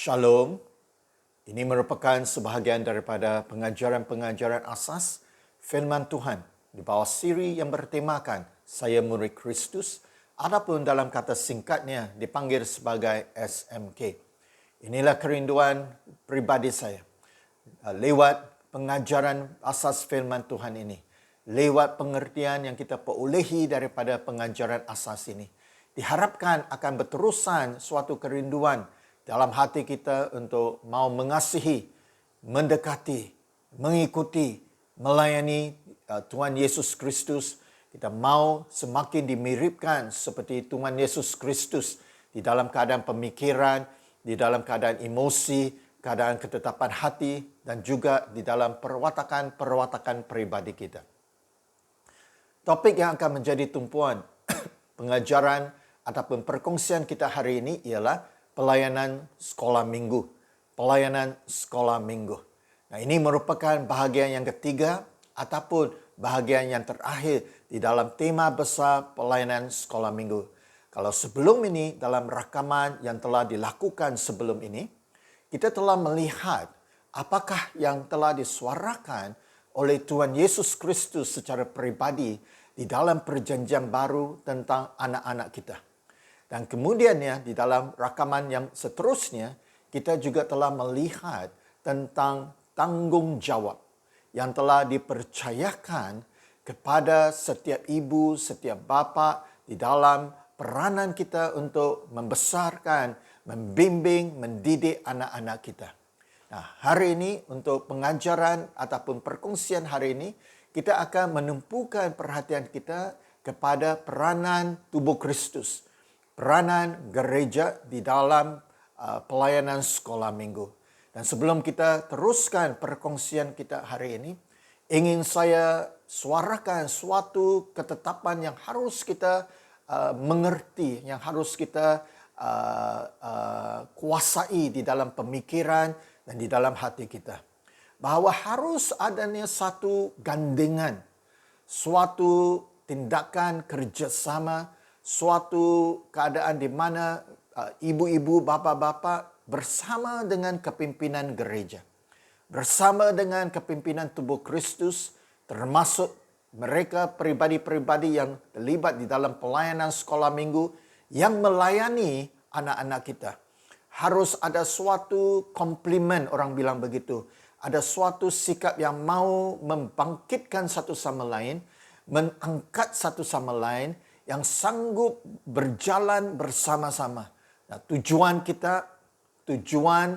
Shalom, ini merupakan sebahagian daripada pengajaran-pengajaran asas firman Tuhan di bawah siri yang bertemakan Saya Murid Kristus ataupun dalam kata singkatnya dipanggil sebagai SMK. Inilah kerinduan pribadi saya lewat pengajaran asas firman Tuhan ini, lewat pengertian yang kita perolehi daripada pengajaran asas ini. Diharapkan akan berterusan suatu kerinduan dalam hati kita untuk mau mengasihi, mendekati, mengikuti, melayani Tuhan Yesus Kristus. Kita mau semakin dimiripkan seperti Tuhan Yesus Kristus di dalam keadaan pemikiran, di dalam keadaan emosi, keadaan ketetapan hati, dan juga di dalam perwatakan pribadi kita. Topik yang akan menjadi tumpuan pengajaran ataupun perkongsian kita hari ini ialah pelayanan sekolah minggu. Pelayanan sekolah minggu. Nah, ini merupakan bahagian yang ketiga ataupun bahagian yang terakhir di dalam tema besar pelayanan sekolah minggu. Kalau sebelum ini, dalam rakaman yang telah dilakukan sebelum ini, kita telah melihat apakah yang telah disuarakan oleh Tuhan Yesus Kristus secara pribadi di dalam perjanjian baru tentang anak-anak kita. Dan kemudiannya di dalam rakaman yang seterusnya, kita juga telah melihat tentang tanggungjawab yang telah dipercayakan kepada setiap ibu, setiap bapa di dalam peranan kita untuk membesarkan, membimbing, mendidik anak-anak kita. Nah, hari ini untuk pengajaran ataupun perkongsian hari ini, kita akan menumpukan perhatian kita kepada peranan tubuh Kristus. Peranan gereja di dalam pelayanan sekolah minggu. Dan sebelum kita teruskan perkongsian kita hari ini, ingin saya suarakan suatu ketetapan yang harus kita mengerti, yang harus kita kuasai di dalam pemikiran dan di dalam hati kita. Bahwa harus adanya satu gandengan, suatu tindakan kerjasama, suatu keadaan di mana ibu-ibu, bapa-bapa bersama dengan kepimpinan gereja, bersama dengan kepimpinan tubuh Kristus, termasuk mereka pribadi-pribadi yang terlibat di dalam pelayanan sekolah minggu yang melayani anak-anak kita. Harus ada suatu komplimen, orang bilang begitu. Ada suatu sikap yang mau membangkitkan satu sama lain, mengangkat satu sama lain, yang sanggup berjalan bersama-sama. Nah, tujuan kita, tujuan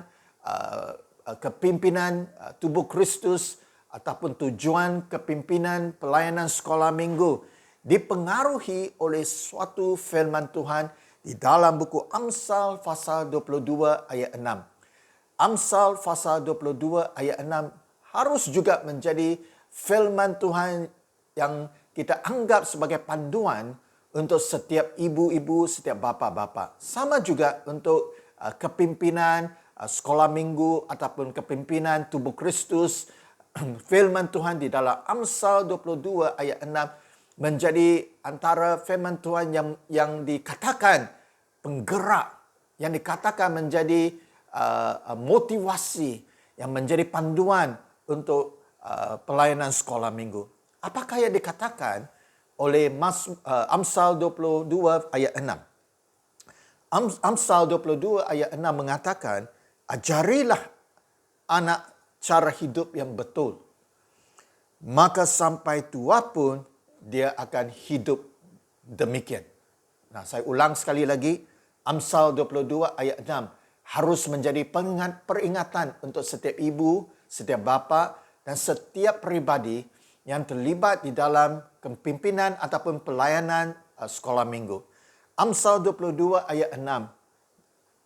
kepimpinan tubuh Kristus ataupun tujuan kepimpinan pelayanan sekolah minggu dipengaruhi oleh suatu firman Tuhan di dalam buku Amsal pasal 22 ayat 6. Amsal pasal 22 ayat 6 harus juga menjadi firman Tuhan yang kita anggap sebagai panduan untuk setiap ibu-ibu, setiap bapa-bapa. Sama juga untuk kepimpinan sekolah minggu ataupun kepimpinan tubuh Kristus. Firman Tuhan di dalam Amsal 22 ayat 6 menjadi antara firman Tuhan yang dikatakan penggerak, yang dikatakan menjadi motivasi, yang menjadi panduan untuk pelayanan sekolah minggu. Apakah yang dikatakan oleh Amsal 22 ayat 6? Amsal 22 ayat 6 mengatakan, ajarilah anak cara hidup yang betul, maka sampai tua pun dia akan hidup demikian. Nah, saya ulang sekali lagi, Amsal 22 ayat 6 harus menjadi peringatan untuk setiap ibu, setiap bapa, dan setiap pribadi yang terlibat di dalam kepimpinan ataupun pelayanan sekolah minggu. Amsal 22 ayat 6.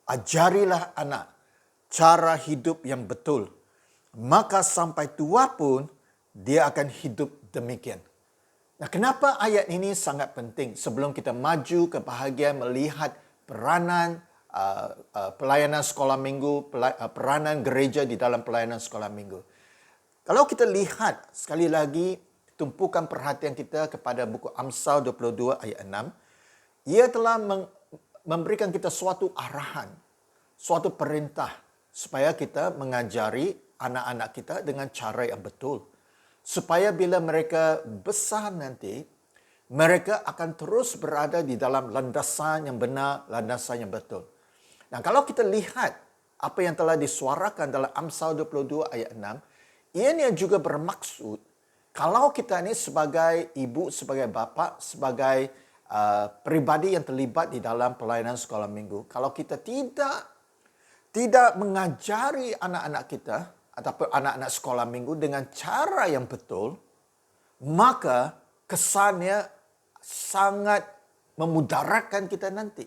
Ajarilah anak cara hidup yang betul, maka sampai tua pun dia akan hidup demikian. Nah, kenapa ayat ini sangat penting sebelum kita maju ke bahagian melihat peranan pelayanan sekolah minggu, peranan gereja di dalam pelayanan sekolah minggu. Kalau kita lihat sekali lagi tumpukan perhatian kita kepada buku Amsal 22 ayat 6, ia telah memberikan kita suatu arahan, suatu perintah supaya kita mengajari anak-anak kita dengan cara yang betul. Supaya bila mereka besar nanti, mereka akan terus berada di dalam landasan yang benar, landasan yang betul. Nah, kalau kita lihat apa yang telah disuarakan dalam Amsal 22 ayat 6, ianya juga bermaksud kalau kita ini sebagai ibu, sebagai bapa, sebagai pribadi yang terlibat di dalam pelayanan sekolah minggu, kalau kita tidak mengajari anak-anak kita ataupun anak-anak sekolah minggu dengan cara yang betul, maka kesannya sangat memudaratkan kita nanti.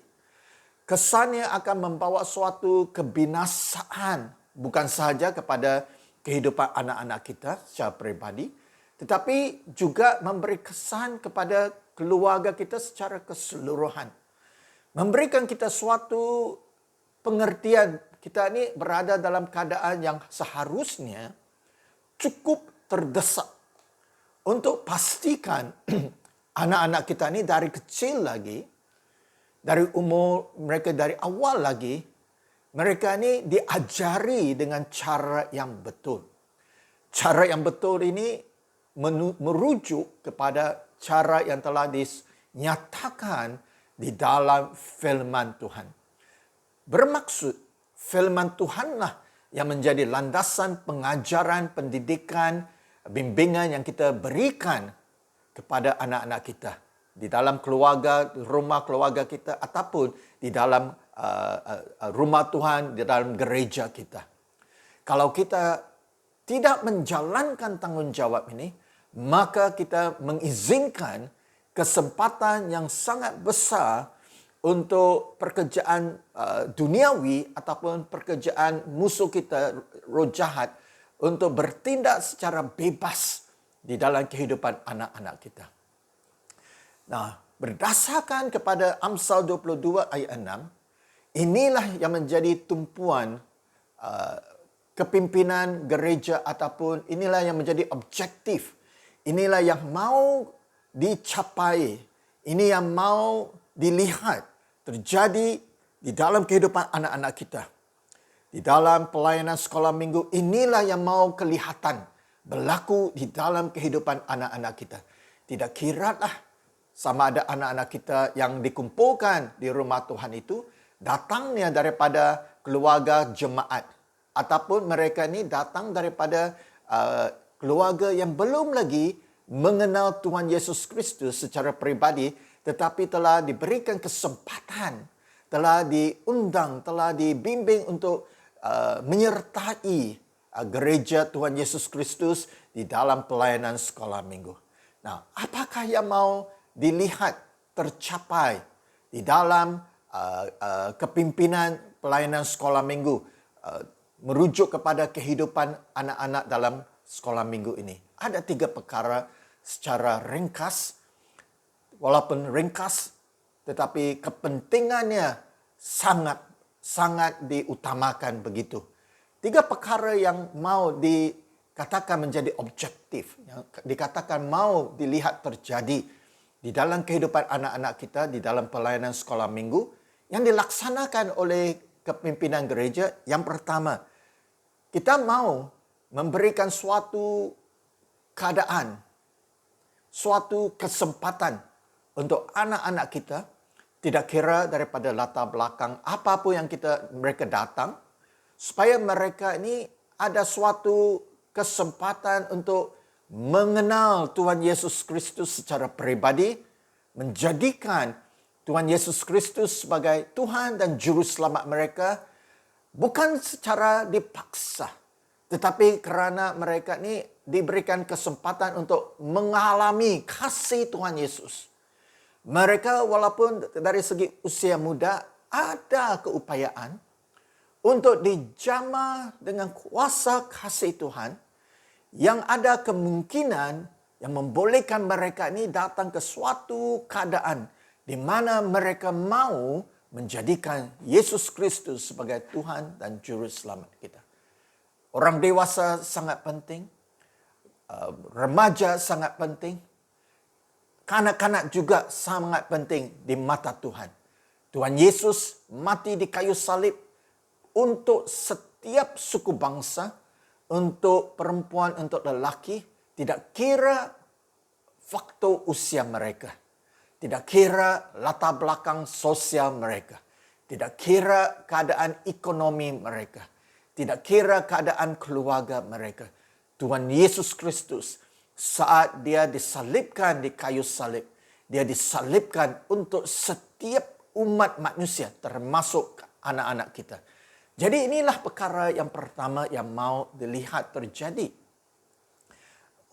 Kesannya akan membawa suatu kebinasaan, bukan sahaja kepada kehidupan anak-anak kita secara pribadi, tetapi juga memberi kesan kepada keluarga kita secara keseluruhan. Memberikan kita suatu pengertian, kita ini berada dalam keadaan yang seharusnya cukup terdesak untuk pastikan anak-anak kita ini dari kecil lagi, dari umur mereka dari awal lagi, mereka ini diajari dengan cara yang betul. Cara yang betul ini merujuk kepada cara yang telah dinyatakan di dalam firman Tuhan. Bermaksud firman Tuhanlah yang menjadi landasan pengajaran, pendidikan, bimbingan yang kita berikan kepada anak-anak kita di dalam keluarga, rumah keluarga kita ataupun di dalam rumah Tuhan, di dalam gereja kita. Kalau kita tidak menjalankan tanggungjawab ini, maka kita mengizinkan kesempatan yang sangat besar untuk pekerjaan duniawi ataupun pekerjaan musuh kita, roh jahat, untuk bertindak secara bebas di dalam kehidupan anak-anak kita. Nah, berdasarkan kepada Amsal 22 ayat 6, inilah yang menjadi tumpuan kepimpinan gereja ataupun inilah yang menjadi objektif. Inilah yang mau dicapai. Ini yang mau dilihat terjadi di dalam kehidupan anak-anak kita. Di dalam pelayanan sekolah minggu, inilah yang mau kelihatan berlaku di dalam kehidupan anak-anak kita. Tidak kiralah sama ada anak-anak kita yang dikumpulkan di rumah Tuhan itu datangnya daripada keluarga jemaat. Ataupun mereka ini datang daripada keluarga yang belum lagi mengenal Tuhan Yesus Kristus secara pribadi, tetapi telah diberikan kesempatan, telah diundang, telah dibimbing untuk menyertai gereja Tuhan Yesus Kristus di dalam pelayanan sekolah minggu. Nah, apakah yang mau dilihat tercapai di dalam kepimpinan pelayanan sekolah minggu merujuk kepada kehidupan anak-anak dalam sekolah minggu ini? Ada 3 perkara secara ringkas. Walaupun ringkas, tetapi kepentingannya sangat diutamakan begitu. 3 perkara yang mau dikatakan menjadi objektif, yang dikatakan mau dilihat terjadi di dalam kehidupan anak-anak kita di dalam pelayanan sekolah minggu yang dilaksanakan oleh kepimpinan gereja. Yang pertama, kita mau memberikan suatu keadaan, suatu kesempatan untuk anak-anak kita, tidak kira daripada latar belakang apapun yang mereka datang, supaya mereka ini ada suatu kesempatan untuk mengenal Tuhan Yesus Kristus secara pribadi, menjadikan Tuhan Yesus Kristus sebagai Tuhan dan Juru Selamat mereka, bukan secara dipaksa, tetapi kerana mereka ini diberikan kesempatan untuk mengalami kasih Tuhan Yesus. Mereka walaupun dari segi usia muda ada keupayaan untuk dijamah dengan kuasa kasih Tuhan yang ada kemungkinan yang membolehkan mereka ini datang ke suatu keadaan di mana mereka mau menjadikan Yesus Kristus sebagai Tuhan dan Juru Selamat kita. Orang dewasa sangat penting, remaja sangat penting, kanak-kanak juga sangat penting di mata Tuhan. Tuhan Yesus mati di kayu salib untuk setiap suku bangsa, untuk perempuan, untuk lelaki, tidak kira faktor usia mereka, tidak kira latar belakang sosial mereka, tidak kira keadaan ekonomi mereka, tidak kira keadaan keluarga mereka. Tuhan Yesus Kristus saat dia disalibkan di kayu salib, dia disalibkan untuk setiap umat manusia, termasuk anak-anak kita. Jadi inilah perkara yang pertama yang mau dilihat terjadi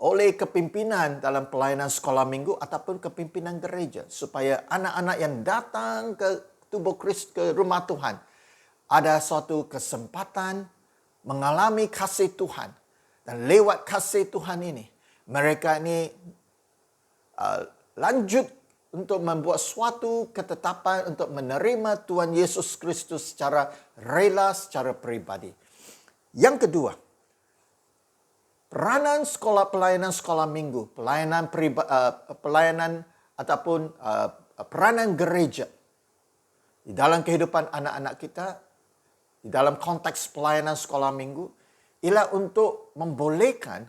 oleh kepimpinan dalam pelayanan sekolah minggu ataupun kepimpinan gereja, supaya anak-anak yang datang ke tubuh Kristus, ke rumah Tuhan, ada suatu kesempatan mengalami kasih Tuhan. Dan lewat kasih Tuhan ini, mereka ini lanjut untuk membuat suatu ketetapan untuk menerima Tuhan Yesus Kristus secara rela, secara pribadi. Yang kedua, peranan pelayanan sekolah minggu, pelayanan ataupun peranan gereja di dalam kehidupan anak-anak kita, di dalam konteks pelayanan sekolah minggu, ialah untuk membolehkan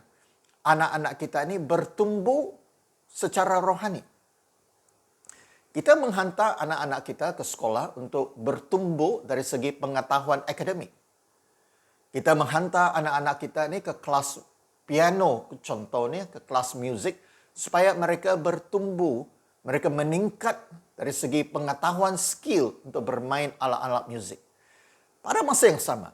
anak-anak kita ini bertumbuh secara rohani. Kita menghantar anak-anak kita ke sekolah untuk bertumbuh dari segi pengetahuan akademik. Kita menghantar anak-anak kita ini ke kelas piano, contohnya ke kelas musik, supaya mereka bertumbuh, mereka meningkat dari segi pengetahuan skill untuk bermain alat-alat musik. Pada masa yang sama,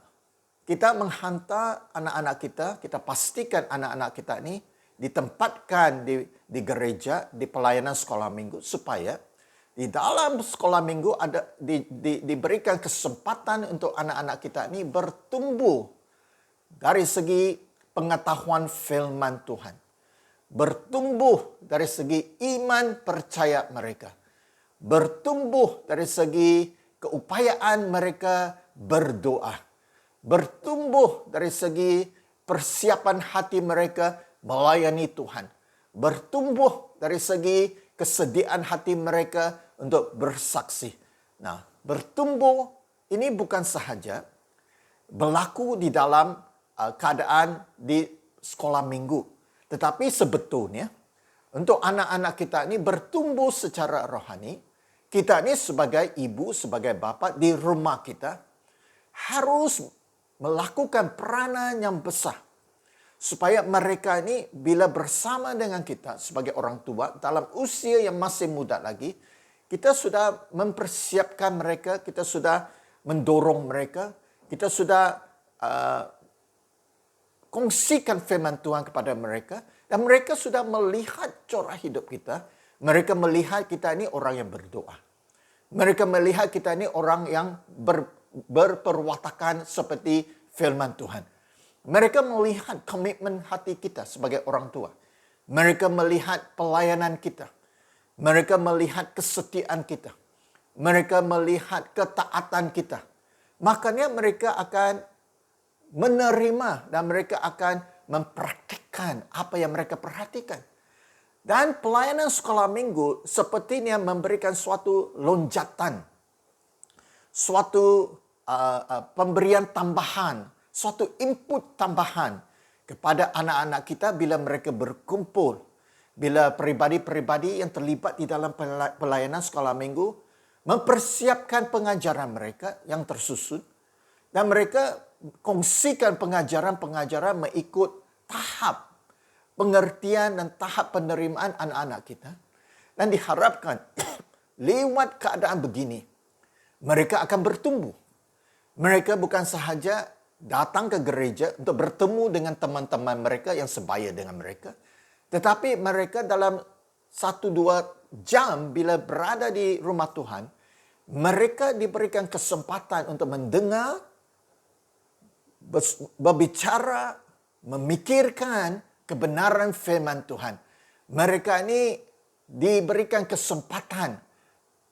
kita menghantar anak-anak kita pastikan anak-anak kita ini ditempatkan di gereja, di pelayanan sekolah minggu, supaya di dalam sekolah minggu diberikan kesempatan untuk anak-anak kita ini bertumbuh dari segi pengetahuan firman Tuhan. Bertumbuh dari segi iman percaya mereka. Bertumbuh dari segi keupayaan mereka berdoa. Bertumbuh dari segi persiapan hati mereka melayani Tuhan. Bertumbuh dari segi kesediaan hati mereka untuk bersaksi. Nah, bertumbuh ini bukan sahaja berlaku di dalam keadaan di sekolah minggu. Tetapi sebetulnya untuk anak-anak kita ini bertumbuh secara rohani, kita ini sebagai ibu, sebagai bapa di rumah kita harus melakukan peranan yang besar. Supaya mereka ini bila bersama dengan kita sebagai orang tua dalam usia yang masih muda lagi, kita sudah mempersiapkan mereka, kita sudah mendorong mereka, kita sudah kongsikan firman Tuhan kepada mereka, dan mereka sudah melihat corak hidup kita. Mereka melihat kita ini orang yang berdoa. Mereka melihat kita ini orang yang berperwatakan seperti firman Tuhan. Mereka melihat komitmen hati kita sebagai orang tua. Mereka melihat pelayanan kita. Mereka melihat kesetiaan kita. Mereka melihat ketaatan kita. Makanya mereka akan menerima dan mereka akan mempraktikkan apa yang mereka perhatikan. Dan pelayanan sekolah minggu sepertinya memberikan suatu lonjatan. Suatu pemberian tambahan. Suatu input tambahan kepada anak-anak kita bila mereka berkumpul. Bila peribadi-peribadi yang terlibat di dalam pelayanan sekolah minggu mempersiapkan pengajaran mereka yang tersusun. Dan mereka kongsikan pengajaran-pengajaran mengikut tahap pengertian dan tahap penerimaan anak-anak kita. Dan diharapkan lewat keadaan begini, mereka akan bertumbuh. Mereka bukan sahaja datang ke gereja untuk bertemu dengan teman-teman mereka yang sebaya dengan mereka. Tetapi mereka dalam 1-2 jam bila berada di rumah Tuhan, mereka diberikan kesempatan untuk mendengar, berbicara, memikirkan kebenaran firman Tuhan. Mereka ini diberikan kesempatan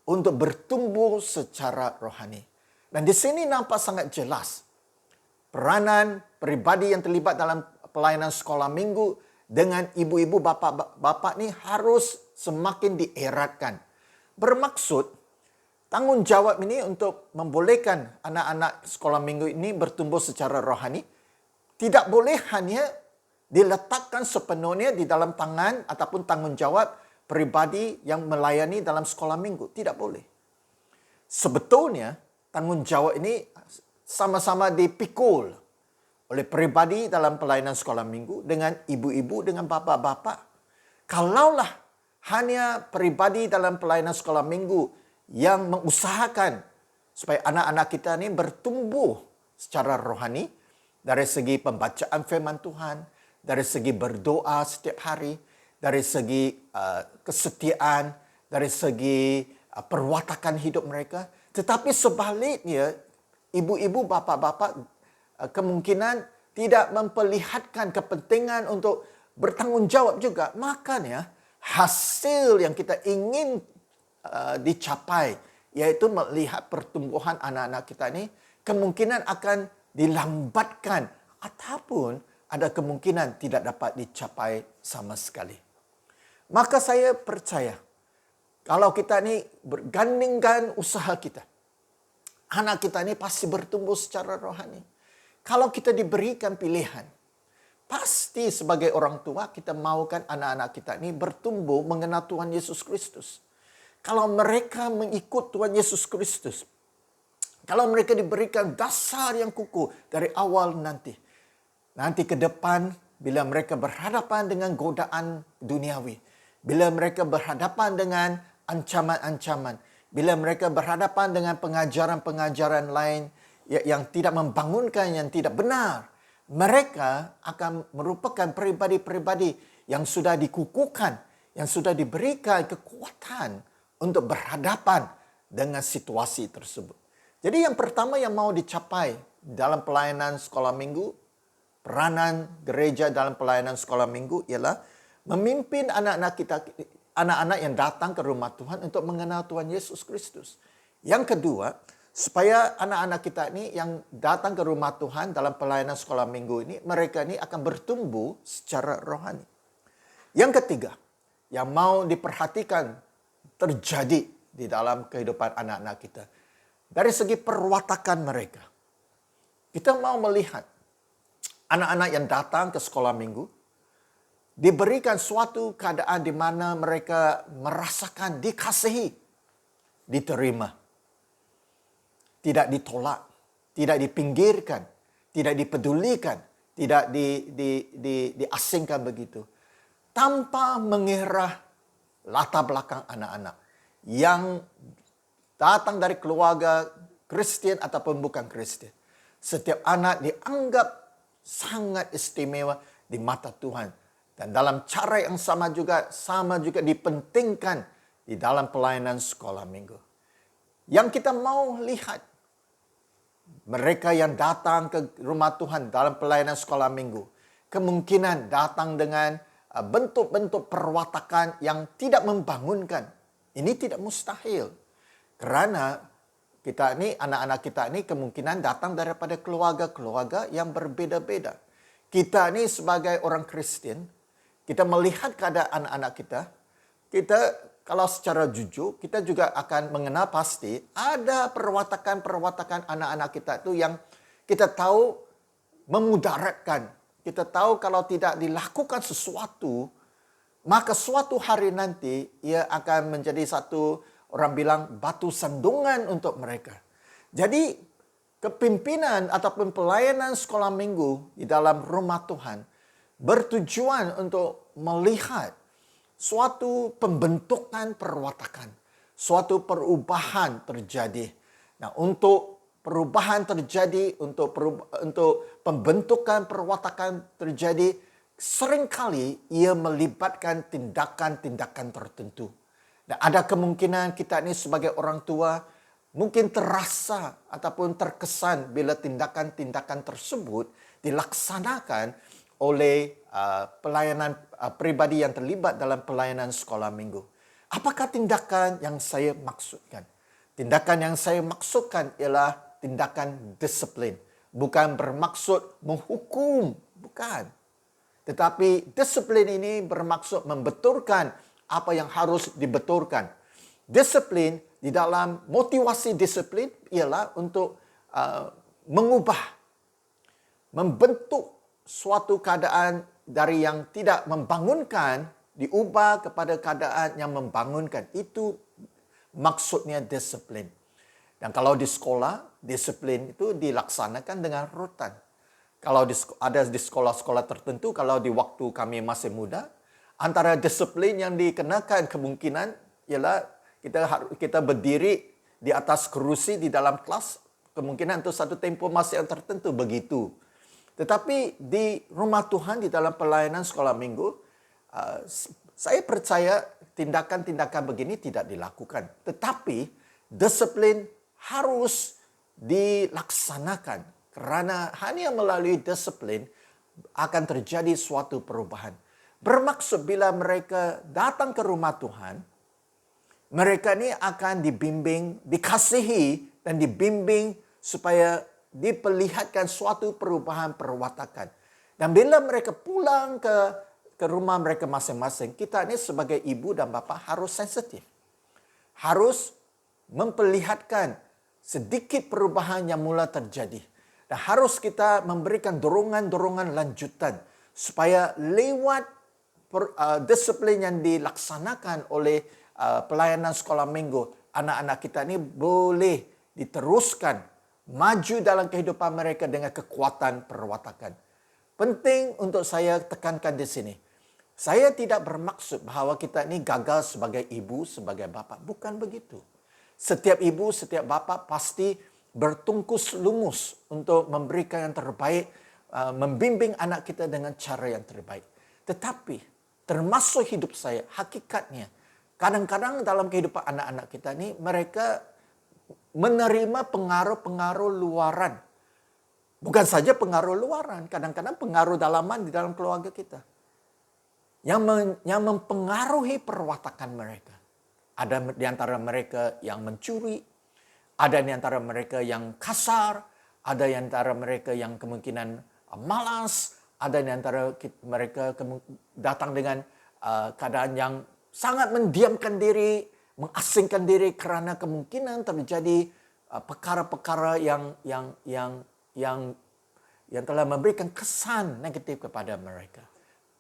untuk bertumbuh secara rohani. Dan di sini nampak sangat jelas peranan pribadi yang terlibat dalam pelayanan sekolah minggu dengan ibu-ibu, bapak-bapak ni harus semakin dieratkan. Bermaksud, tanggungjawab ini untuk membolehkan anak-anak sekolah minggu ini bertumbuh secara rohani tidak boleh hanya diletakkan sepenuhnya di dalam tangan ataupun tanggungjawab pribadi yang melayani dalam sekolah minggu. Tidak boleh. Sebetulnya tanggungjawab ini sama-sama dipikul oleh pribadi dalam pelayanan sekolah minggu dengan ibu-ibu, dengan bapa-bapa. Kalaulah hanya pribadi dalam pelayanan sekolah minggu yang mengusahakan supaya anak-anak kita ini bertumbuh secara rohani dari segi pembacaan firman Tuhan, dari segi berdoa setiap hari, dari segi kesetiaan, dari segi perwatakan hidup mereka. Tetapi sebaliknya, ibu-ibu, bapa-bapa kemungkinan tidak memperlihatkan kepentingan untuk bertanggungjawab juga. Makanya hasil yang kita ingin dicapai, yaitu melihat pertumbuhan anak-anak kita ini, kemungkinan akan dilambatkan ataupun ada kemungkinan tidak dapat dicapai sama sekali. Maka saya percaya, kalau kita ini bergandingkan usaha kita, anak kita ini pasti bertumbuh secara rohani. Kalau kita diberikan pilihan, pasti sebagai orang tua kita maukan anak-anak kita ini bertumbuh mengenal Tuhan Yesus Kristus. Kalau mereka mengikut Tuhan Yesus Kristus, kalau mereka diberikan dasar yang kukuh dari awal nanti ke depan bila mereka berhadapan dengan godaan duniawi, bila mereka berhadapan dengan ancaman-ancaman, bila mereka berhadapan dengan pengajaran-pengajaran lain yang tidak membangunkan, yang tidak benar, mereka akan merupakan pribadi-pribadi yang sudah dikukuhkan, yang sudah diberikan kekuatan untuk berhadapan dengan situasi tersebut. Jadi yang pertama yang mau dicapai dalam pelayanan sekolah minggu, peranan gereja dalam pelayanan sekolah minggu ialah memimpin anak-anak yang datang ke rumah Tuhan untuk mengenal Tuhan Yesus Kristus. Yang kedua, supaya anak-anak kita ini yang datang ke rumah Tuhan dalam pelayanan sekolah minggu ini, mereka ini akan bertumbuh secara rohani. Yang ketiga, yang mau diperhatikan terjadi di dalam kehidupan anak-anak kita, dari segi perwatakan mereka. Kita mau melihat anak-anak yang datang ke sekolah minggu, diberikan suatu keadaan di mana mereka merasakan dikasihi, diterima. Tidak ditolak, tidak dipinggirkan, tidak dipedulikan, tidak diasingkan begitu. Tanpa mengira latar belakang anak-anak yang datang dari keluarga Kristen ataupun bukan Kristen. Setiap anak dianggap sangat istimewa di mata Tuhan. Dan dalam cara yang sama juga dipentingkan di dalam pelayanan sekolah minggu. Yang kita mau lihat, mereka yang datang ke rumah Tuhan dalam pelayanan sekolah minggu, kemungkinan datang dengan bentuk-bentuk perwatakan yang tidak membangunkan. Ini tidak mustahil. Karena kita ini, anak-anak kita ini kemungkinan datang daripada keluarga-keluarga yang berbeda-beda. Kita ini sebagai orang Kristen, kita melihat keadaan anak-anak kita kalau secara jujur, kita juga akan mengenal pasti ada perwatakan-perwatakan anak-anak kita itu yang kita tahu memudaratkan. Kita tahu kalau tidak dilakukan sesuatu, maka suatu hari nanti ia akan menjadi satu, orang bilang, batu sandungan untuk mereka. Jadi kepimpinan ataupun pelayanan sekolah minggu di dalam rumah Tuhan bertujuan untuk melihat suatu pembentukan perwatakan, suatu perubahan terjadi. Nah, untuk perubahan terjadi, untuk pembentukan perwatakan terjadi, seringkali ia melibatkan tindakan-tindakan tertentu. Dan ada kemungkinan kita ini sebagai orang tua mungkin terasa ataupun terkesan bila tindakan-tindakan tersebut dilaksanakan oleh pelayanan pribadi yang terlibat dalam pelayanan sekolah minggu. Apakah tindakan yang saya maksudkan? Tindakan yang saya maksudkan ialah tindakan disiplin. Bukan bermaksud menghukum, bukan. Tetapi disiplin ini bermaksud membetulkan apa yang harus dibetulkan. Disiplin di dalam motivasi disiplin ialah untuk mengubah, membentuk suatu keadaan dari yang tidak membangunkan, diubah kepada keadaan yang membangunkan. Itu maksudnya disiplin. Dan kalau di sekolah, disiplin itu dilaksanakan dengan rutan. Kalau ada di sekolah-sekolah tertentu, kalau di waktu kami masih muda, antara disiplin yang dikenakan kemungkinan ialah kita berdiri di atas kerusi di dalam kelas, kemungkinan untuk satu tempoh masa yang tertentu begitu. Tetapi di rumah Tuhan, di dalam pelayanan sekolah minggu, saya percaya tindakan-tindakan begini tidak dilakukan. Tetapi disiplin harus dilaksanakan. Kerana hanya melalui disiplin akan terjadi suatu perubahan. Bermaksud bila mereka datang ke rumah Tuhan, mereka ni akan dibimbing, dikasihi dan dibimbing supaya diperlihatkan suatu perubahan perwatakan. Dan bila mereka pulang ke rumah mereka masing-masing, kita ni sebagai ibu dan bapa harus sensitif. Harus memperlihatkan sedikit perubahan yang mula terjadi. Dan harus kita memberikan dorongan-dorongan lanjutan supaya lewat disiplin yang dilaksanakan oleh pelayanan sekolah minggu, anak-anak kita ni boleh diteruskan maju dalam kehidupan mereka dengan kekuatan perwatakan. Penting untuk saya tekankan di sini. Saya tidak bermaksud bahawa kita ni gagal sebagai ibu, sebagai bapa. Bukan begitu. Setiap ibu, setiap bapa pasti bertungkus lumus untuk memberikan yang terbaik, membimbing anak kita dengan cara yang terbaik. Tetapi termasuk hidup saya, hakikatnya, kadang-kadang dalam kehidupan anak-anak kita ni, mereka menerima pengaruh-pengaruh luaran. Bukan saja pengaruh luaran, kadang-kadang pengaruh dalaman di dalam keluarga kita. Yang mempengaruhi perwatakan mereka. Ada di antara mereka yang mencuri, ada di antara mereka yang kasar, ada di antara mereka yang kemungkinan malas, ada di antara mereka datang dengan keadaan yang sangat mendiamkan diri, mengasingkan diri kerana kemungkinan terjadi perkara-perkara yang telah memberikan kesan negatif kepada mereka.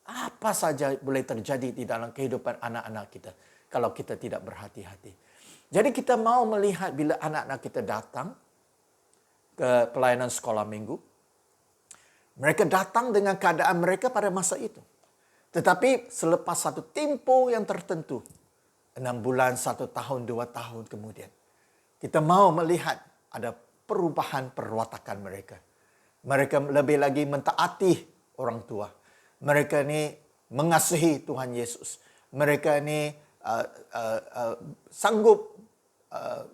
Apa saja boleh terjadi di dalam kehidupan anak-anak kita kalau kita tidak berhati-hati. Jadi kita mau melihat bila anak-anak kita datang ke pelayanan sekolah minggu, mereka datang dengan keadaan mereka pada masa itu. Tetapi selepas satu tempoh yang tertentu, 6 bulan, 1 tahun, 2 tahun kemudian, kita mau melihat ada perubahan perwatakan mereka. Mereka lebih lagi mentaati orang tua. Mereka ni mengasihi Tuhan Yesus. Mereka ni sanggup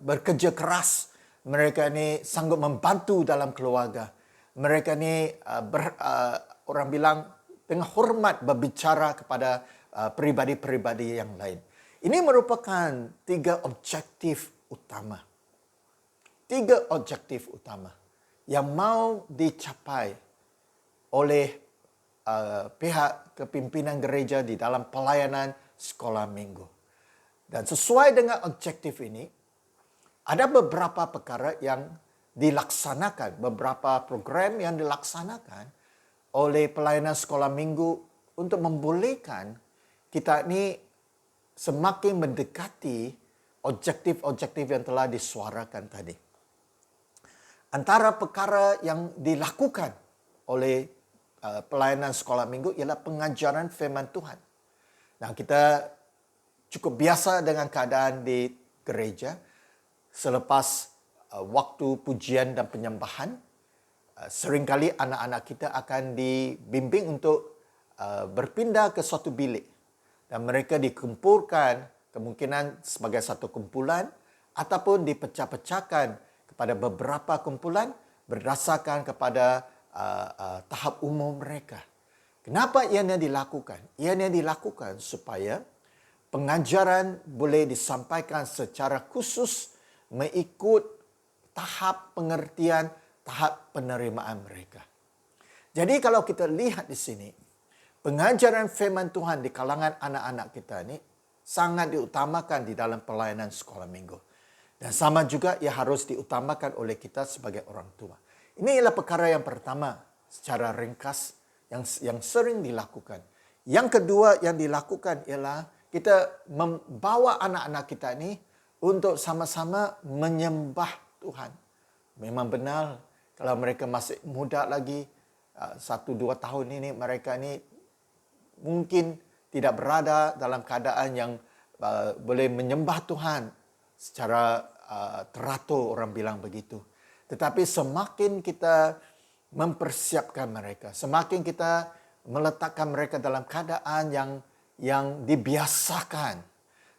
bekerja keras. Mereka ni sanggup membantu dalam keluarga. Mereka ni orang bilang dengan hormat berbicara kepada peribadi-peribadi yang lain. Ini merupakan 3 objektif utama. 3 objektif utama yang mau dicapai oleh pihak kepimpinan gereja di dalam pelayanan sekolah minggu. Dan sesuai dengan objektif ini, ada beberapa perkara yang dilaksanakan, beberapa program yang dilaksanakan oleh pelayanan sekolah minggu untuk membolehkan kita ini semakin mendekati objektif-objektif yang telah disuarakan tadi. Antara perkara yang dilakukan oleh pelayanan sekolah minggu ialah pengajaran firman Tuhan. Dan kita cukup biasa dengan keadaan di gereja. Selepas waktu pujian dan penyembahan, seringkali anak-anak kita akan dibimbing untuk berpindah ke suatu bilik. Dan mereka dikumpulkan kemungkinan sebagai satu kumpulan ataupun dipecah-pecahkan kepada beberapa kumpulan berdasarkan kepada tahap umur mereka. Kenapa ianya dilakukan? Ianya dilakukan supaya pengajaran boleh disampaikan secara khusus mengikut tahap pengertian, tahap penerimaan mereka. Jadi kalau kita lihat di sini, pengajaran firman Tuhan di kalangan anak-anak kita ini sangat diutamakan di dalam pelayanan sekolah minggu. Dan sama juga ia harus diutamakan oleh kita sebagai orang tua. Ini ialah perkara yang pertama secara ringkas yang sering dilakukan. Yang kedua yang dilakukan ialah kita membawa anak-anak kita ini untuk sama-sama menyembah Tuhan. Memang benar kalau mereka masih muda lagi, 1-2 tahun ini mereka ini mungkin tidak berada dalam keadaan yang boleh menyembah Tuhan secara teratur, orang bilang begitu. Tetapi semakin kita mempersiapkan mereka, semakin kita meletakkan mereka dalam keadaan yang dibiasakan,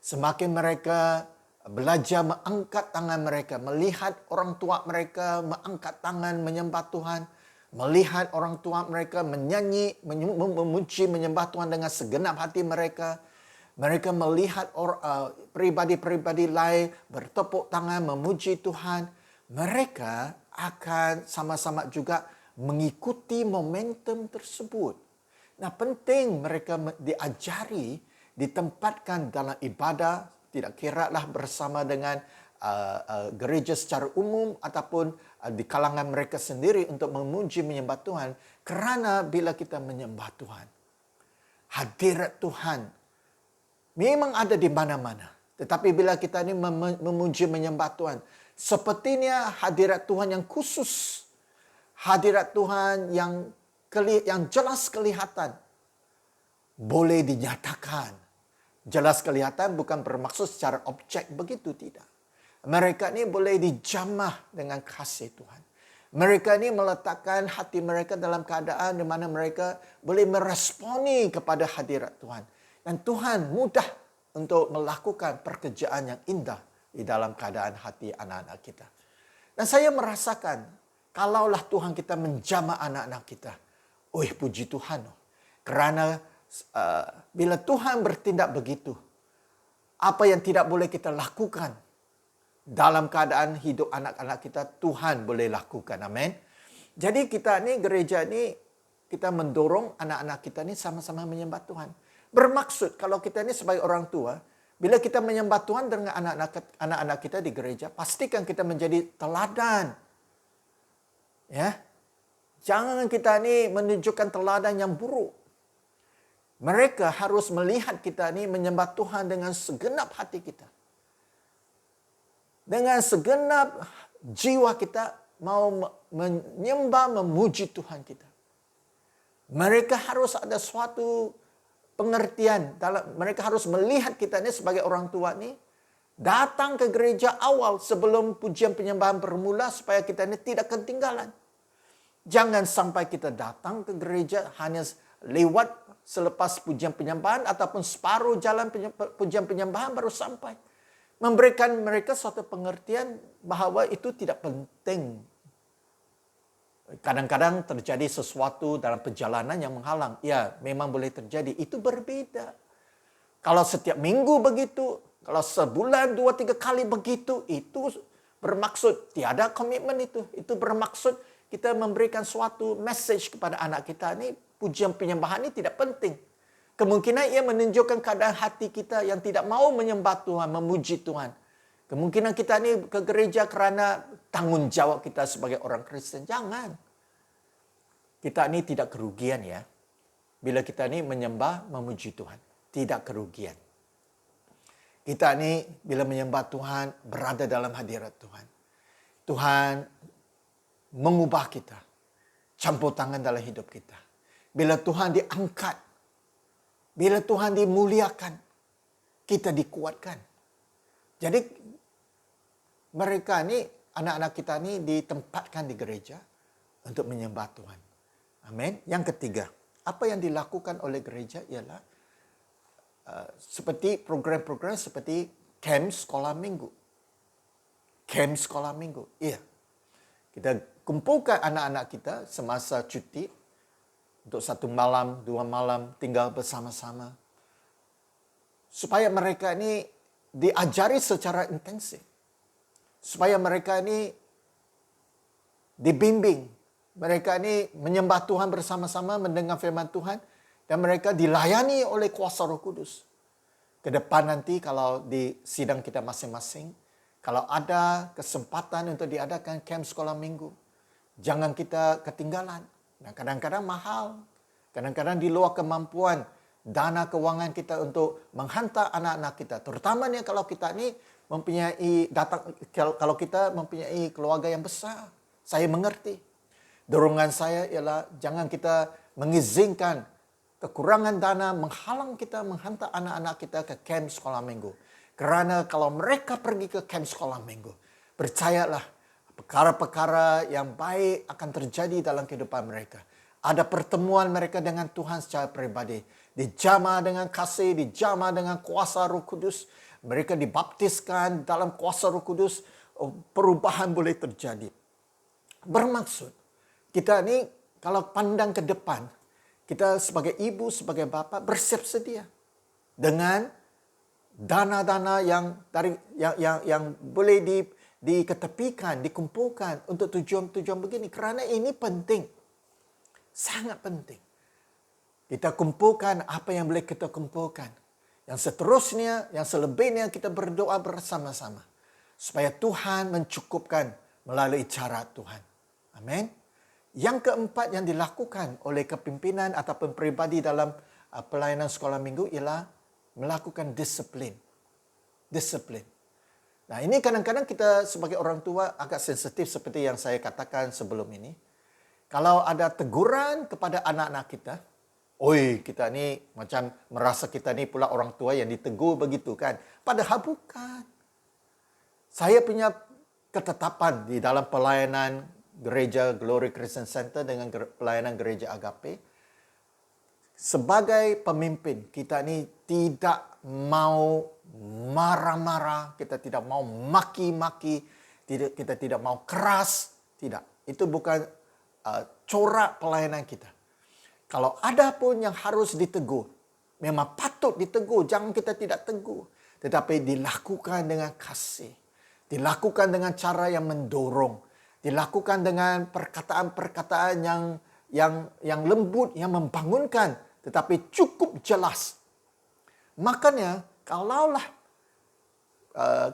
semakin mereka belajar mengangkat tangan mereka, melihat orang tua mereka mengangkat tangan menyembah Tuhan, melihat orang tua mereka menyanyi, memuji, menyembah Tuhan dengan segenap hati mereka. Mereka melihat pribadi-pribadi lain bertepuk tangan memuji Tuhan. Mereka akan sama-sama juga mengikuti momentum tersebut. Nah, penting mereka diajari, ditempatkan dalam ibadah, tidak kiralah bersama dengan gereja secara umum ataupun di kalangan mereka sendiri untuk memuji menyembah Tuhan. Kerana bila kita menyembah Tuhan, hadirat Tuhan memang ada di mana-mana. Tetapi bila kita ini memuji menyembah Tuhan, sepertinya hadirat Tuhan yang khusus, hadirat Tuhan yang jelas kelihatan, boleh dinyatakan. Jelas kelihatan bukan bermaksud secara objek begitu, tidak. Mereka ini boleh dijamah dengan kasih Tuhan. Mereka ini meletakkan hati mereka dalam keadaan di mana mereka boleh meresponi kepada hadirat Tuhan. Dan Tuhan mudah untuk melakukan pekerjaan yang indah di dalam keadaan hati anak-anak kita. Dan saya merasakan, kalaulah Tuhan kita menjamah anak-anak kita, puji Tuhan. Kerana bila Tuhan bertindak begitu, apa yang tidak boleh kita lakukan dalam keadaan hidup anak-anak kita, Tuhan boleh lakukan. Amin. Jadi kita ni, gereja ni, kita mendorong anak-anak kita ni sama-sama menyembah Tuhan. Bermaksud kalau kita ni sebagai orang tua, bila kita menyembah Tuhan dengan anak-anak kita di gereja, pastikan kita menjadi teladan. Ya. Jangan kita ni menunjukkan teladan yang buruk. Mereka harus melihat kita ni menyembah Tuhan dengan segenap hati kita. Dengan segenap jiwa kita mau menyembah, memuji Tuhan kita. Mereka harus ada suatu pengertian. Mereka harus melihat kita ni sebagai orang tua ni datang ke gereja awal sebelum pujian penyembahan bermula supaya kita ni tidak ketinggalan. Jangan sampai kita datang ke gereja hanya lewat selepas pujian penyembahan ataupun separuh jalan pujian penyembahan baru sampai. Memberikan mereka suatu pengertian bahawa itu tidak penting. Kadang-kadang terjadi sesuatu dalam perjalanan yang menghalang. Ya, memang boleh terjadi. Itu berbeda. Kalau setiap minggu begitu, kalau sebulan 2-3 kali begitu, itu bermaksud tiada komitmen itu. Itu bermaksud kita memberikan suatu message kepada anak kita ni, pujian penyembahan ini tidak penting. Kemungkinan ia menunjukkan keadaan hati kita yang tidak mau menyembah Tuhan, memuji Tuhan. Kemungkinan kita ni ke gereja kerana tanggungjawab kita sebagai orang Kristen. Jangan. Kita ni tidak kerugian ya. Bila kita ni menyembah, memuji Tuhan. Tidak kerugian. Kita ni bila menyembah Tuhan, berada dalam hadirat Tuhan. Tuhan mengubah kita. Campur tangan dalam hidup kita. Bila Tuhan diangkat. Bila Tuhan dimuliakan. Kita dikuatkan. Jadi mereka ni, anak-anak kita ni ditempatkan di gereja untuk menyembah Tuhan. Amin. Yang ketiga, apa yang dilakukan oleh gereja ialah seperti program-program seperti camp sekolah minggu. Camp sekolah minggu. Iya. Kita kumpulkan anak-anak kita semasa cuti untuk 1 malam, 2 malam tinggal bersama-sama. Supaya mereka ni diajari secara intensif. Supaya mereka ni dibimbing. Mereka ni menyembah Tuhan bersama-sama, mendengar firman Tuhan. Dan mereka dilayani oleh kuasa Roh Kudus. Ke depan nanti kalau di sidang kita masing-masing, Kalau ada kesempatan untuk diadakan camp sekolah minggu, jangan kita ketinggalan. Nah, kadang-kadang mahal. Kadang-kadang di luar kemampuan dana kewangan kita untuk menghantar anak-anak kita. Terutamanya kalau kita ni kalau kita mempunyai keluarga yang besar. Saya mengerti. Dorongan saya ialah jangan kita mengizinkan kekurangan dana menghalang kita menghantar anak-anak kita ke camp sekolah minggu. Kerana kalau mereka pergi ke camp sekolah minggu, percayalah perkara-perkara yang baik akan terjadi dalam kehidupan mereka. Ada pertemuan mereka dengan Tuhan secara pribadi. Dijamah dengan kasih, dijamah dengan kuasa Roh Kudus. Mereka dibaptiskan dalam kuasa Roh Kudus. Perubahan boleh terjadi. Bermaksud, kita ni kalau pandang ke depan, kita sebagai ibu, sebagai bapa bersiap sedia dengan dana-dana yang boleh diketepikan, dikumpulkan untuk tujuan-tujuan begini. Kerana ini penting. Sangat penting. Kita kumpulkan apa yang boleh kita kumpulkan. Yang seterusnya, yang selebihnya kita berdoa bersama-sama. Supaya Tuhan mencukupkan melalui cara Tuhan. Amin. Yang keempat yang dilakukan oleh kepimpinan ataupun peribadi dalam pelayanan sekolah minggu ialah melakukan disiplin. Disiplin. Nah, ini kadang-kadang kita sebagai orang tua agak sensitif seperti yang saya katakan sebelum ini. Kalau ada teguran kepada anak-anak kita, kita ni macam merasa kita ni pula orang tua yang ditegur begitu kan. Padahal bukan. Saya punya ketetapan di dalam pelayanan gereja Glory Christian Center dengan pelayanan gereja Agape. Sebagai pemimpin, kita ni tidak mau marah-marah, kita tidak mau maki-maki, kita tidak mau keras. Tidak. Itu bukan corak pelayanan kita. Kalau ada pun yang harus ditegur, memang patut ditegur, jangan kita tidak tegur. Tetapi dilakukan dengan kasih. Dilakukan dengan cara yang mendorong. Dilakukan dengan perkataan-perkataan yang lembut, yang membangunkan, tetapi cukup jelas. Makanya, kalaulah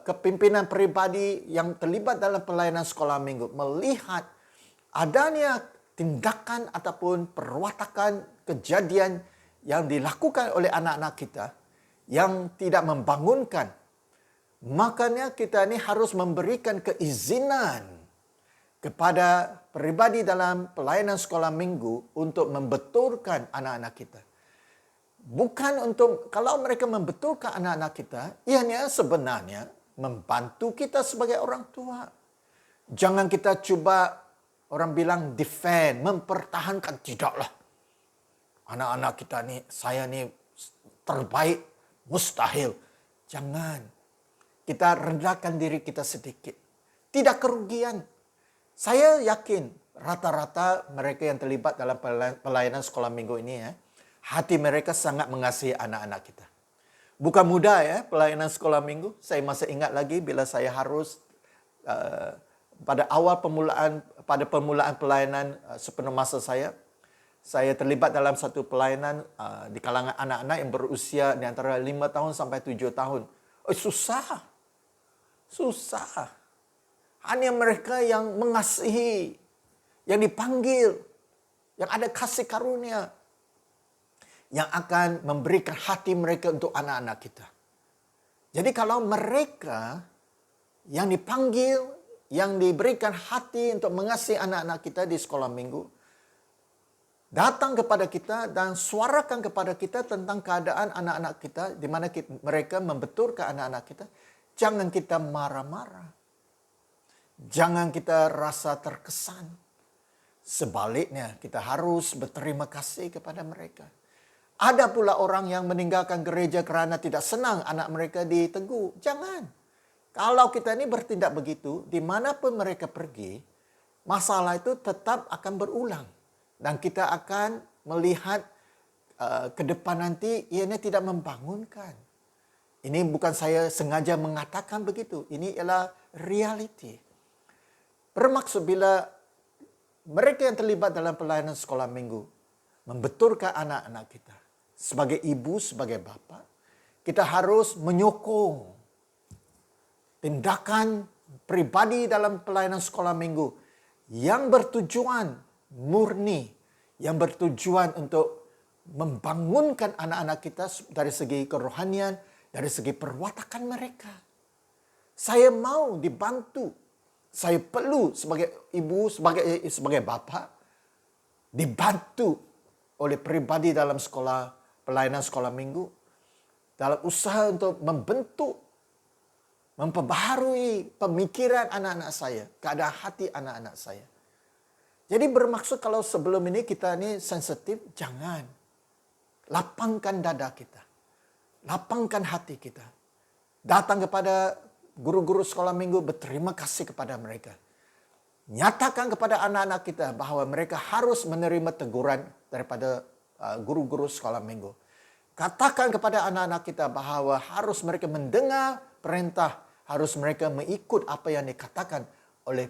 kepimpinan peribadi yang terlibat dalam pelayanan sekolah minggu melihat adanya tindakan ataupun perwatakan kejadian yang dilakukan oleh anak-anak kita yang tidak membangunkan, makanya kita ni harus memberikan keizinan kepada peribadi dalam pelayanan sekolah minggu untuk membetulkan anak-anak kita. Bukan untuk, kalau mereka membetulkan anak-anak kita, ianya sebenarnya membantu kita sebagai orang tua. Jangan kita cuba, orang bilang defend, mempertahankan. Tidaklah. Anak-anak kita ni, saya ni terbaik, mustahil. Jangan. Kita rendahkan diri kita sedikit. Tidak kerugian. Saya yakin rata-rata mereka yang terlibat dalam pelayanan sekolah minggu ini, hati mereka sangat mengasihi anak-anak kita. Bukan mudah pelayanan sekolah minggu. Saya masih ingat lagi bila saya harus pada permulaan pelayanan sepenuh masa saya terlibat dalam satu pelayanan di kalangan anak-anak yang berusia di antara 5 tahun sampai 7 tahun. Susah. Hanya mereka yang mengasihi, yang dipanggil, yang ada kasih karunia, yang akan memberikan hati mereka untuk anak-anak kita. Jadi kalau mereka yang dipanggil, yang diberikan hati untuk mengasihi anak-anak kita di sekolah minggu, datang kepada kita dan suarakan kepada kita tentang keadaan anak-anak kita, di mana mereka membetulkan anak-anak kita, jangan kita marah-marah. Jangan kita rasa terkesan. Sebaliknya, kita harus berterima kasih kepada mereka. Ada pula orang yang meninggalkan gereja kerana tidak senang anak mereka ditegur. Jangan. Kalau kita ini bertindak begitu, dimanapun mereka pergi, masalah itu tetap akan berulang. Dan kita akan melihat ke depan nanti, ianya tidak membangunkan. Ini bukan saya sengaja mengatakan begitu. Ini ialah realiti. Bermaksud bila mereka yang terlibat dalam pelayanan sekolah minggu membetulkan anak-anak kita. Sebagai ibu, sebagai bapa, kita harus menyokong. tindakan pribadi dalam pelayanan sekolah minggu yang bertujuan murni, yang bertujuan untuk membangunkan anak-anak kita dari segi kerohanian, dari segi perwatakan mereka. Saya mau dibantu. Saya perlu sebagai ibu, sebagai bapa, dibantu oleh pribadi dalam sekolah, pelayanan sekolah minggu, dalam usaha untuk membentuk, memperbaharui pemikiran anak-anak saya, keadaan hati anak-anak saya. Jadi bermaksud kalau sebelum ini kita ini sensitif, jangan. Lapangkan dada kita. Lapangkan hati kita. Datang kepada guru-guru sekolah minggu, berterima kasih kepada mereka. Nyatakan kepada anak-anak kita bahwa mereka harus menerima teguran daripada guru-guru sekolah minggu. Katakan kepada anak-anak kita bahwa harus mereka mendengar perintah, harus mereka mengikut apa yang dikatakan oleh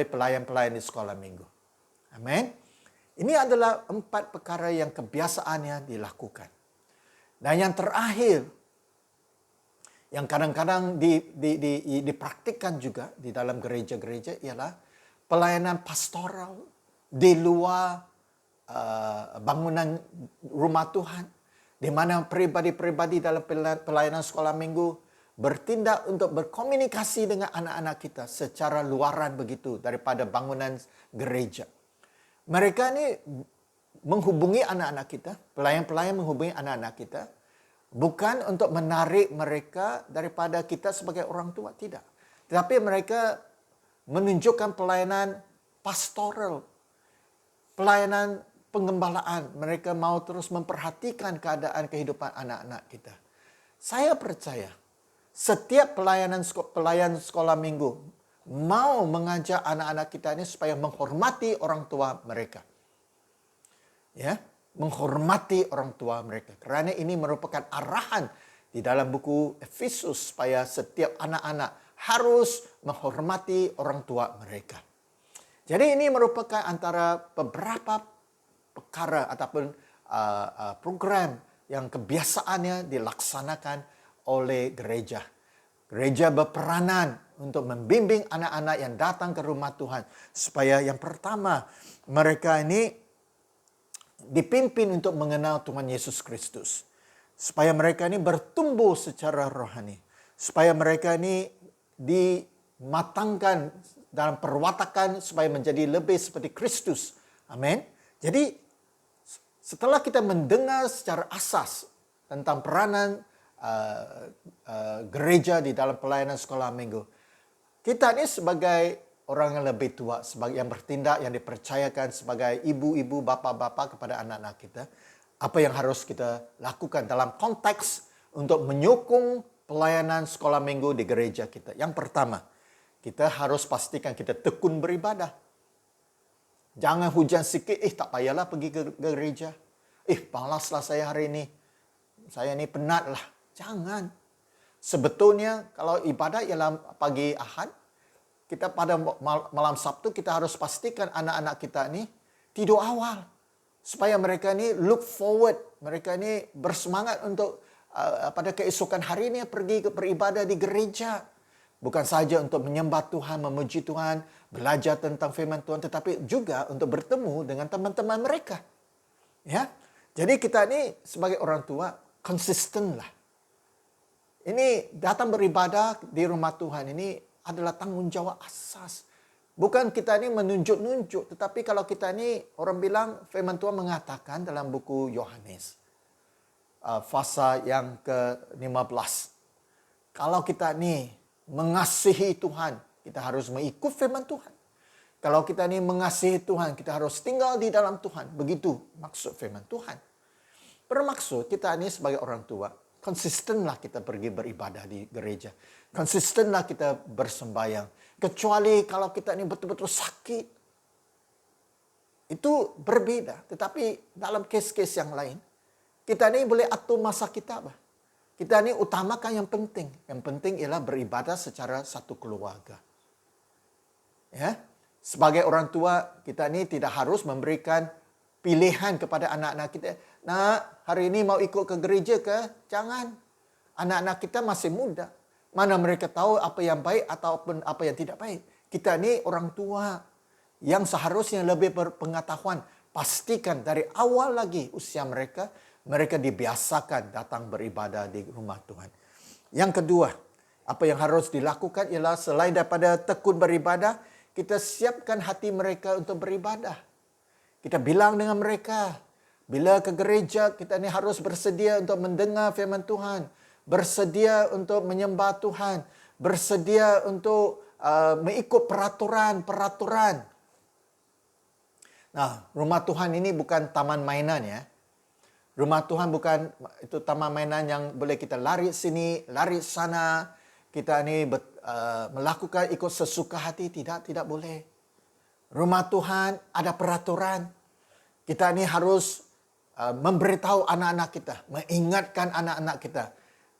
pelayan-pelayan di sekolah minggu. Amin. Ini adalah 4 perkara yang kebiasaannya dilakukan. Dan yang terakhir, yang kadang-kadang dipraktikkan juga di dalam gereja-gereja ialah pelayanan pastoral di luar bangunan rumah Tuhan, di mana pribadi-pribadi dalam pelayanan sekolah minggu bertindak untuk berkomunikasi dengan anak-anak kita secara luaran begitu daripada bangunan gereja. Mereka ini menghubungi anak-anak kita, pelayan-pelayan menghubungi anak-anak kita, bukan untuk menarik mereka daripada kita sebagai orang tua, tidak. Tetapi mereka menunjukkan pelayanan pastoral, pelayanan pengembalaan. Mereka mau terus memperhatikan keadaan kehidupan anak-anak kita. Saya percaya setiap pelayan sekolah minggu mau mengajak anak-anak kita ini supaya menghormati orang tua mereka. Ya. Menghormati orang tua mereka. Kerana ini merupakan arahan di dalam buku Efesus supaya setiap anak-anak harus menghormati orang tua mereka. Jadi ini merupakan antara beberapa perkara ataupun program yang kebiasaannya dilaksanakan oleh gereja. Gereja berperanan untuk membimbing anak-anak yang datang ke rumah Tuhan supaya yang pertama mereka ini dipimpin untuk mengenal Tuhan Yesus Kristus. Supaya mereka ini bertumbuh secara rohani. Supaya mereka ini dimatangkan dalam perwatakan supaya menjadi lebih seperti Kristus. Amin. Jadi setelah kita mendengar secara asas tentang peranan gereja di dalam pelayanan sekolah minggu, kita ini sebagai orang yang lebih tua, sebagai yang bertindak, yang dipercayakan sebagai ibu-ibu, bapa-bapa kepada anak-anak kita, apa yang harus kita lakukan dalam konteks untuk menyokong pelayanan sekolah minggu di gereja kita. Yang pertama, kita harus pastikan kita tekun beribadah. Jangan hujan sikit, tak payahlah pergi ke gereja. Malaslah saya hari ini. Saya ni penat lah. Jangan. Sebetulnya kalau ibadah ialah pagi Ahad, kita pada malam Sabtu kita harus pastikan anak-anak kita ni tidur awal. Supaya mereka ni look forward. Mereka ni bersemangat untuk pada keesokan hari ni pergi beribadah di gereja. Bukan saja untuk menyembah Tuhan, memuji Tuhan, belajar tentang firman Tuhan, tetapi juga untuk bertemu dengan teman-teman mereka. Ya, jadi kita ni sebagai orang tua konsistenlah. Ini datang beribadah di rumah Tuhan ini adalah tanggungjawab asas. Bukan kita ni menunjuk-nunjuk, tetapi kalau kita ni orang bilang firman Tuhan mengatakan dalam buku Yohanes pasal yang ke-15. Kalau kita ni mengasihi Tuhan, kita harus mengikut firman Tuhan. Kalau kita ni mengasihi Tuhan, kita harus tinggal di dalam Tuhan. Begitu maksud firman Tuhan. Bermaksud kita ni sebagai orang tua, konsistenlah kita pergi beribadah di gereja. Konsistenlah kita bersembahyang. Kecuali kalau kita ni betul-betul sakit. Itu berbeda. Tetapi dalam kes-kes yang lain, kita ni boleh atur masa kita. Kita ni utamakan yang penting. Yang penting ialah beribadah secara satu keluarga. Ya, sebagai orang tua, kita ni tidak harus memberikan pilihan kepada anak-anak kita. Nak, hari ini mau ikut ke gereja ke? Jangan. Anak-anak kita masih muda. Mana mereka tahu apa yang baik ataupun apa yang tidak baik. Kita ni orang tua yang seharusnya lebih berpengetahuan. Pastikan dari awal lagi usia mereka, mereka dibiasakan datang beribadah di rumah Tuhan. Yang kedua, apa yang harus dilakukan ialah selain daripada tekun beribadah, kita siapkan hati mereka untuk beribadah. Kita bilang dengan mereka, bila ke gereja, kita ni harus bersedia untuk mendengar firman Tuhan. Bersedia untuk menyembah Tuhan. Bersedia untuk mengikut peraturan-peraturan. Nah, rumah Tuhan ini bukan taman mainan ya. Rumah Tuhan bukan itu taman mainan yang boleh kita lari sini, lari sana. Kita ni melakukan ikut sesuka hati. Tidak boleh. Rumah Tuhan ada peraturan. Kita ni harus memberitahu anak-anak kita, mengingatkan anak-anak kita.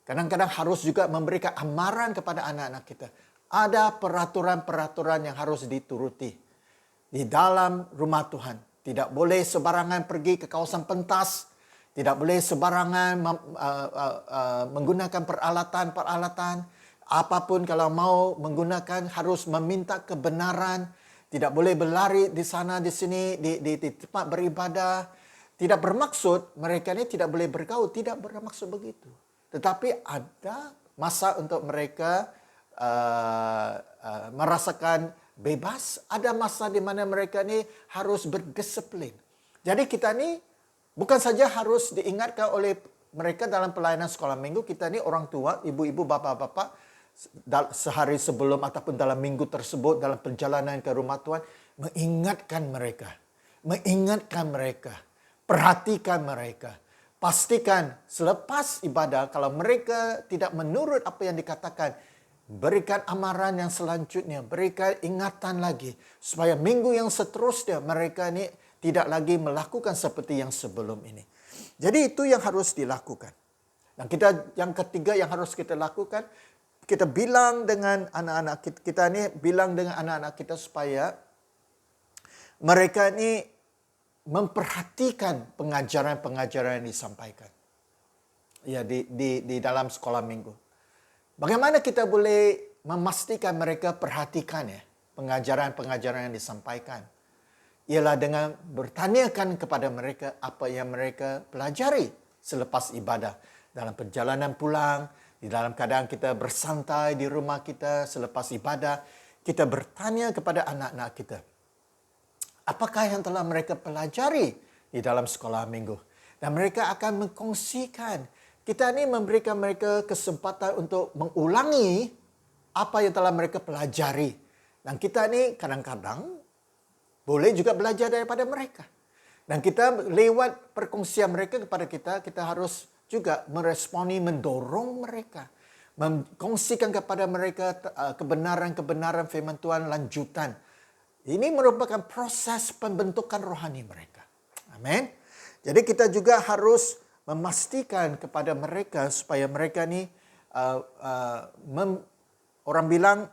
Kadang-kadang harus juga memberikan amaran kepada anak-anak kita. Ada peraturan-peraturan yang harus dituruti di dalam rumah Tuhan. Tidak boleh sebarangan pergi ke kawasan pentas. Tidak boleh sebarangan menggunakan peralatan-peralatan. Apapun kalau mau menggunakan harus meminta kebenaran. Tidak boleh berlari di sana, di sini, di tempat beribadah. Tidak bermaksud mereka ini tidak boleh bergaul. Tidak bermaksud begitu. Tetapi ada masa untuk mereka merasakan bebas. Ada masa di mana mereka ini harus berdisiplin. Jadi kita ni bukan saja harus diingatkan oleh mereka dalam pelayanan sekolah minggu. Kita ni orang tua, ibu-ibu, bapa-bapa, sehari sebelum ataupun dalam minggu tersebut, dalam perjalanan ke rumah Tuhan, mengingatkan mereka. Mengingatkan mereka. Perhatikan mereka. Pastikan selepas ibadah, kalau mereka tidak menurut apa yang dikatakan, berikan amaran yang selanjutnya, berikan ingatan lagi, supaya minggu yang seterusnya mereka ini tidak lagi melakukan seperti yang sebelum ini. Jadi itu yang harus dilakukan. Dan yang ketiga yang harus kita lakukan, kita bilang dengan anak-anak kita ini, bilang dengan anak-anak kita supaya mereka ini memperhatikan pengajaran-pengajaran yang disampaikan ya di dalam sekolah minggu. Bagaimana kita boleh memastikan mereka perhatikan ya pengajaran-pengajaran yang disampaikan? Ialah dengan bertanyakan kepada mereka apa yang mereka pelajari selepas ibadah. Dalam perjalanan pulang, di dalam keadaan kita bersantai di rumah kita selepas ibadah, kita bertanya kepada anak-anak kita. Apakah yang telah mereka pelajari di dalam sekolah minggu? Dan mereka akan mengkongsikan. Kita ini memberikan mereka kesempatan untuk mengulangi apa yang telah mereka pelajari. Dan kita ini kadang-kadang boleh juga belajar daripada mereka. Dan kita lewat perkongsian mereka kepada kita, kita harus juga meresponi, mendorong mereka. Mengkongsikan kepada mereka kebenaran-kebenaran firman Tuhan lanjutan. Ini merupakan proses pembentukan rohani mereka. Amin. Jadi kita juga harus memastikan kepada mereka supaya mereka ni orang bilang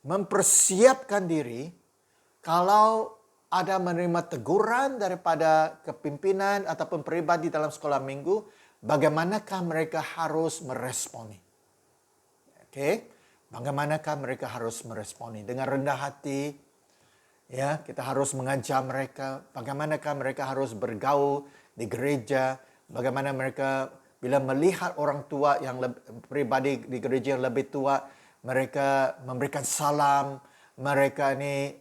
mempersiapkan diri kalau ada menerima teguran daripada kepimpinan ataupun peribadi dalam sekolah minggu, bagaimanakah mereka harus meresponi. Okey, bagaimanakah mereka harus meresponi dengan rendah hati. Ya, kita harus mengajar mereka bagaimanakah mereka harus bergaul di gereja, bagaimana mereka bila melihat orang tua yang pribadi di gereja yang lebih tua, mereka memberikan salam, mereka ini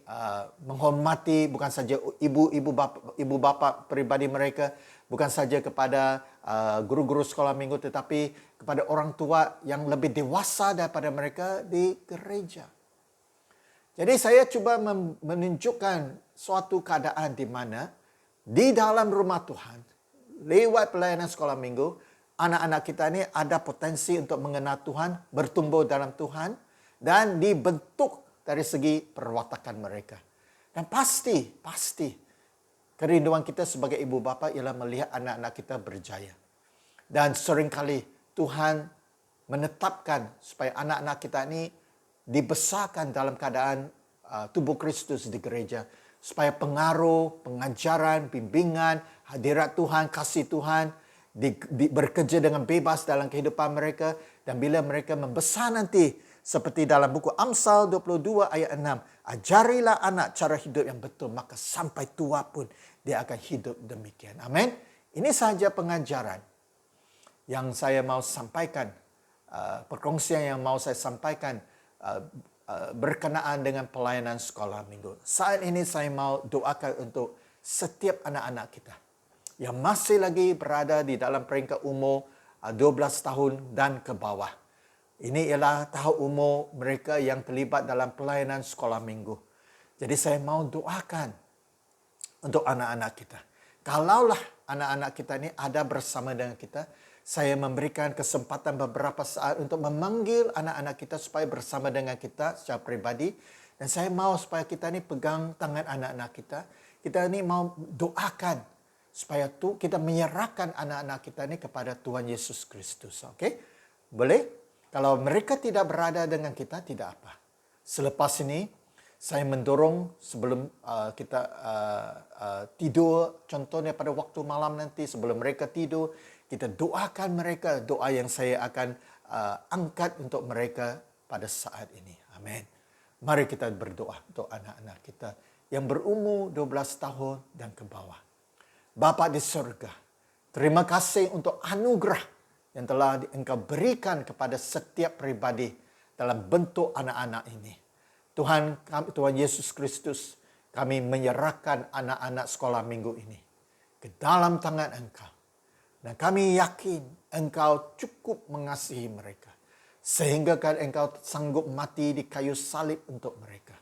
menghormati bukan saja ibu bapa pribadi mereka, bukan saja kepada guru-guru sekolah minggu, tetapi kepada orang tua yang lebih dewasa daripada mereka di gereja. Jadi saya cuba menunjukkan suatu keadaan di mana di dalam rumah Tuhan, lewat pelayanan sekolah minggu, anak-anak kita ini ada potensi untuk mengenal Tuhan, bertumbuh dalam Tuhan, dan dibentuk dari segi perwatakan mereka. Dan pasti kerinduan kita sebagai ibu bapa ialah melihat anak-anak kita berjaya. Dan seringkali Tuhan menetapkan supaya anak-anak kita ini dibesarkan dalam keadaan tubuh Kristus di gereja. Supaya pengaruh, pengajaran, bimbingan, hadirat Tuhan, kasih Tuhan bekerja dengan bebas dalam kehidupan mereka. Dan bila mereka membesar nanti, seperti dalam buku Amsal 22 ayat 6, ajarilah anak cara hidup yang betul, maka sampai tua pun dia akan hidup demikian. Amin. Ini sahaja pengajaran yang saya mau sampaikan, perkongsian yang mau saya sampaikan berkenaan dengan pelayanan sekolah minggu. Saat ini saya mau doakan untuk setiap anak-anak kita yang masih lagi berada di dalam peringkat umur 12 tahun dan ke bawah. Ini ialah tahap umur mereka yang terlibat dalam pelayanan sekolah minggu. Jadi saya mau doakan untuk anak-anak kita. Kalaulah anak-anak kita ini ada bersama dengan kita, saya memberikan kesempatan beberapa saat untuk memanggil anak-anak kita supaya bersama dengan kita secara pribadi. Dan saya mau supaya kita ini pegang tangan anak-anak kita. Kita ini mau doakan supaya kita menyerahkan anak-anak kita ini kepada Tuhan Yesus Kristus. Okey? Boleh? Kalau mereka tidak berada dengan kita, tidak apa. Selepas ini, saya mendorong sebelum kita tidur, contohnya pada waktu malam nanti, sebelum mereka tidur, kita doakan mereka, doa yang saya akan angkat untuk mereka pada saat ini. Amin. Mari kita berdoa untuk anak-anak kita yang berumur 12 tahun dan ke bawah. Bapa di surga, terima kasih untuk anugerah yang telah Engkau berikan kepada setiap pribadi dalam bentuk anak-anak ini. Tuhan Yesus Kristus, kami menyerahkan anak-anak sekolah minggu ini ke dalam tangan Engkau. Dan kami yakin Engkau cukup mengasihi mereka, sehingga Engkau sanggup mati di kayu salib untuk mereka.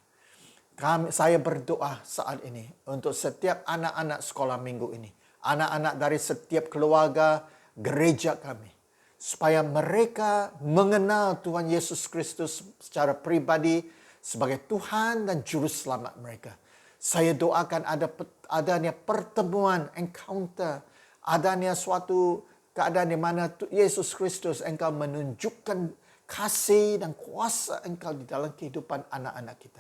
Saya berdoa saat ini untuk setiap anak-anak sekolah minggu ini, anak-anak dari setiap keluarga gereja kami, supaya mereka mengenal Tuhan Yesus Kristus secara pribadi sebagai Tuhan dan Juru Selamat mereka. Saya doakan adanya pertemuan, encounter, adanya suatu keadaan di mana Yesus Kristus Engkau menunjukkan kasih dan kuasa Engkau di dalam kehidupan anak-anak kita.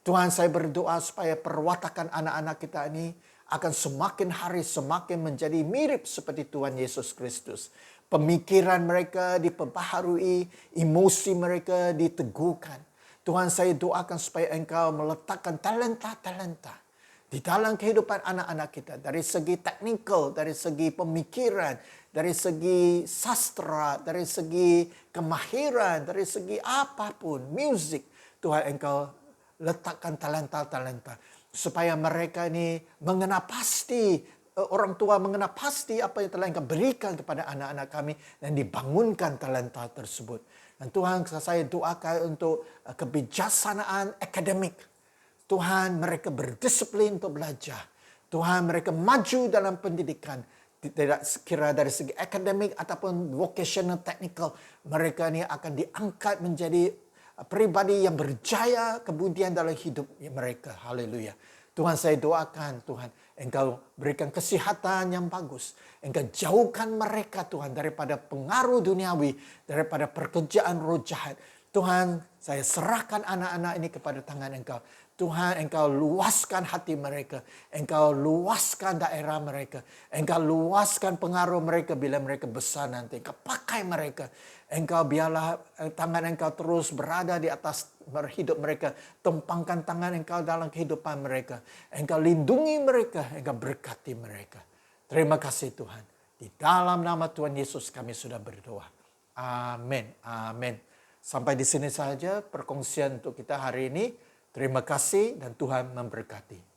Tuhan, saya berdoa supaya perwatakan anak-anak kita ini akan semakin hari semakin menjadi mirip seperti Tuhan Yesus Kristus. Pemikiran mereka diperbaharui, emosi mereka diteguhkan. Tuhan, saya doakan supaya Engkau meletakkan talenta-talenta di dalam kehidupan anak-anak kita. Dari segi teknikal, dari segi pemikiran, dari segi sastra, dari segi kemahiran, dari segi apapun, musik. Tuhan, Engkau letakkan talenta-talenta supaya mereka ini mengenal pasti, orang tua mengenal pasti apa yang telah Engkau berikan kepada anak-anak kami dan dibangunkan talenta tersebut. Dan Tuhan, saya doakan untuk kebijaksanaan akademik. Tuhan, mereka berdisiplin untuk belajar. Tuhan, mereka maju dalam pendidikan. Tidak sekira dari segi akademik ataupun vocational technical, mereka ini akan diangkat menjadi pribadi yang berjaya kemudian dalam hidup mereka. Haleluya. Tuhan, saya doakan Tuhan, Engkau berikan kesihatan yang bagus. Engkau jauhkan mereka Tuhan daripada pengaruh duniawi, daripada pekerjaan roh jahat. Tuhan, saya serahkan anak-anak ini kepada tangan Engkau. Tuhan, Engkau luaskan hati mereka. Engkau luaskan daerah mereka. Engkau luaskan pengaruh mereka bila mereka besar nanti. Engkau pakai mereka. Engkau biarlah tangan Engkau terus berada di atas hidup mereka. Tumpangkan tangan Engkau dalam kehidupan mereka. Engkau lindungi mereka. Engkau berkati mereka. Terima kasih Tuhan. Di dalam nama Tuhan Yesus kami sudah berdoa. Amin. Amin. Sampai di sini saja perkongsian untuk kita hari ini. Terima kasih dan Tuhan memberkati.